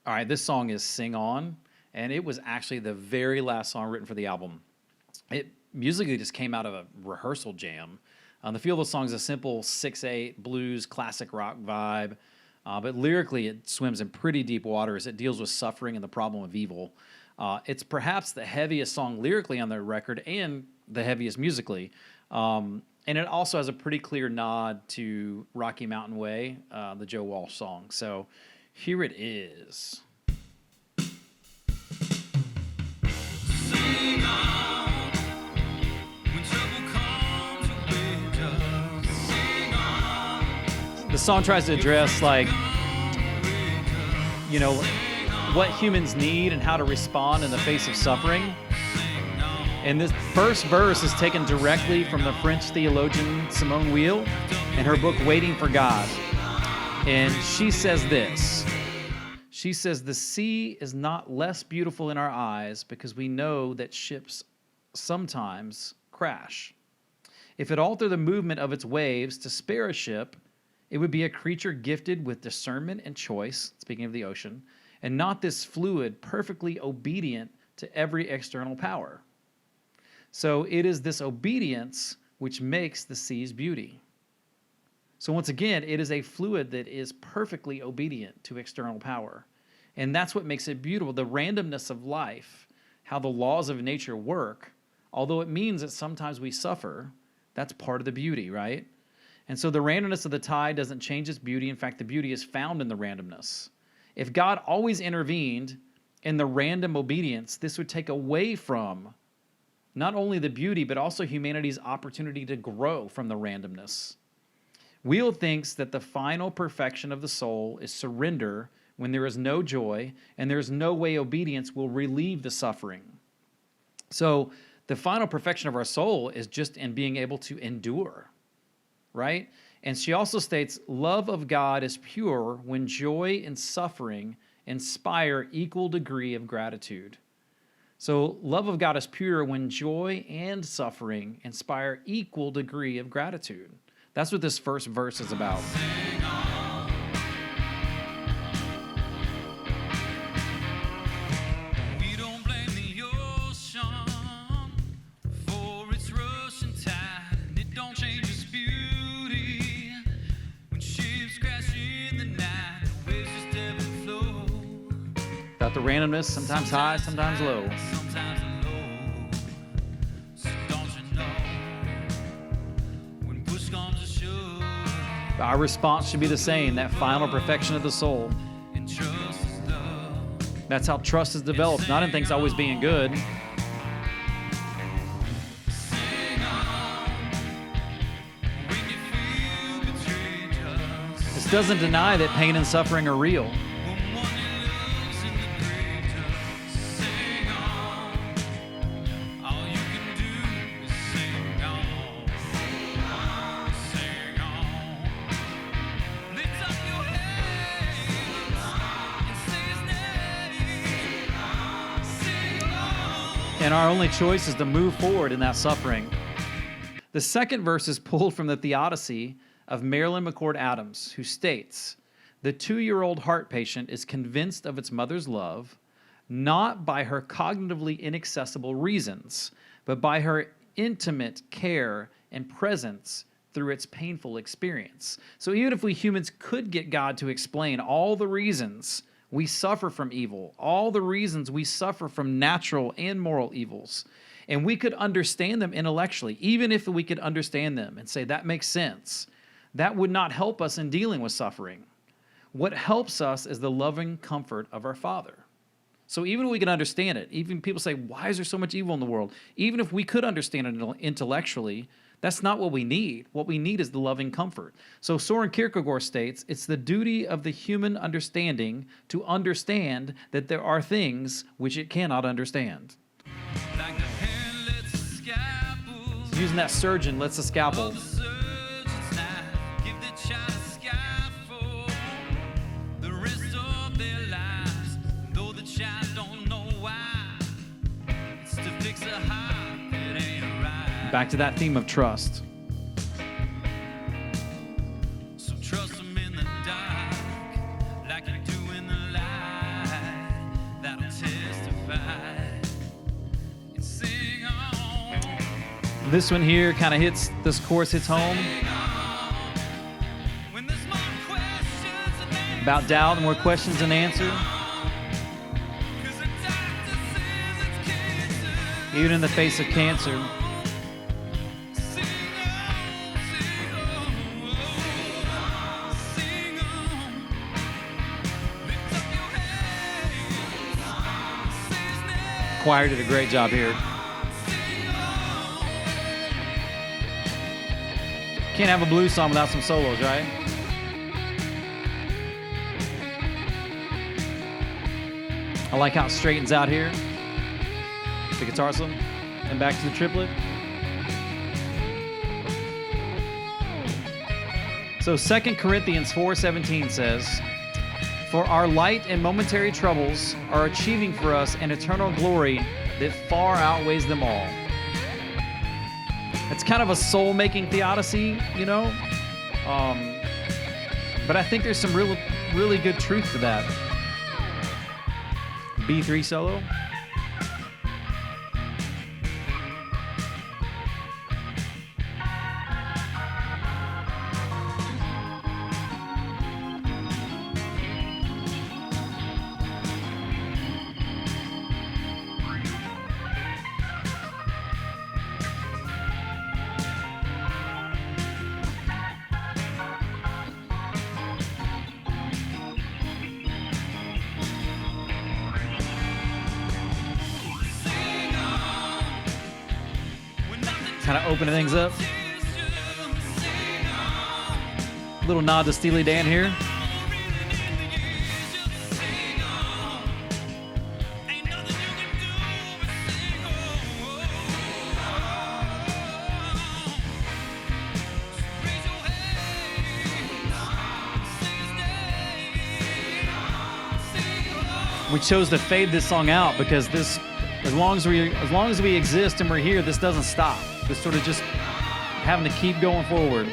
All right, this song is Sing On, and it was actually the very last song written for the album. It musically just came out of a rehearsal jam. The feel of the song is a simple 6/8 blues, classic rock vibe, but lyrically it swims in pretty deep waters. It deals with suffering and the problem of evil. It's perhaps the heaviest song lyrically on the record and the heaviest musically. And it also has a pretty clear nod to Rocky Mountain Way, the Joe Walsh song. So here it is. Sing on, when trouble comes with us. Sing on. The song tries to address, like, you know, what humans need and how to respond in the face of suffering. And this first verse is taken directly from the French theologian Simone Weil in her book, Waiting for God. And she says this. She says, the sea is not less beautiful in our eyes because we know that ships sometimes crash. If it altered the movement of its waves to spare a ship, it would be a creature gifted with discernment and choice, speaking of the ocean, and not this fluid, perfectly obedient to every external power. So it is this obedience which makes the sea's beauty. So once again, it is a fluid that is perfectly obedient to external power. And that's what makes it beautiful. The randomness of life, how the laws of nature work, although it means that sometimes we suffer, that's part of the beauty, right? And so the randomness of the tide doesn't change its beauty. In fact, the beauty is found in the randomness. If God always intervened in the random obedience, this would take away from not only the beauty, but also humanity's opportunity to grow from the randomness. Weil thinks that the final perfection of the soul is surrender when there is no joy and there is no way obedience will relieve the suffering. So the final perfection of our soul is just in being able to endure, right? And she also states, love of God is pure when joy and suffering inspire equal degree of gratitude. So love of God is pure when joy and suffering inspire equal degree of gratitude. That's what this first verse is about. We don't blame the ocean for its rushing tide, and it don't change its beauty when ships crash in the night. The waves just ebb and flow. About the randomness, sometimes high, sometimes low. Sometimes low. So don't you know when push comes to shove, Our response should be the same, that final perfection of the soul. and trust is love. That's how trust is developed, not in things always being good. Sing on when you feel betrayed. Just This doesn't deny that pain and suffering are real. when one you love's in the grave. Just sing on. All you can do is sing on. Sing on. Lift up your hands and say his name. Sing on. And our only choice is to move forward in that suffering. The second verse is pulled from the Theodicy of Marilyn McCord Adams, who states, the 2-year-old heart patient is convinced of its mother's love, not by her cognitively inaccessible reasons, but by her intimate care and presence through its painful experience. So even if we humans could get God to explain all the reasons we suffer from evil, all the reasons we suffer from natural and moral evils, and we could understand them intellectually, even if we could understand them and say that makes sense, that would not help us in dealing with suffering. What helps us is the loving comfort of our Father. So even if we can understand it, even people say, why is there so much evil in the world? Even if we could understand it intellectually, that's not what we need. What we need is the loving comfort. So Soren Kierkegaard states, it's the duty of the human understanding to understand that there are things which it cannot understand. Like the hand lets the scalpel. Using that surgeon lets the scalpel. The surgeon's knife. Give the child a scaffold. The rest of their lives. Though the child don't know why. It's to fix a heart that ain't right. Back to that theme of trust. So trust him in the dark, like you do in the light. This one here kind of hits, this chorus hits home. About doubt and more questions than answer. Even in the face of cancer. Choir did a great job here. Can't have a blues song without some solos, right? I like how it straightens out here. The guitar solo. And back to the triplet. So 2 Corinthians 4:17 says, "For our light and momentary troubles are achieving for us an eternal glory that far outweighs them all." It's kind of a soul-making theodicy, you know? But I think there's some really good truth to that. B3 solo. Kind of opening things up. Little nod to Steely Dan here. We chose to fade this song out because this, as long as we exist and we're here, this doesn't stop. This sort of just having to keep going forward.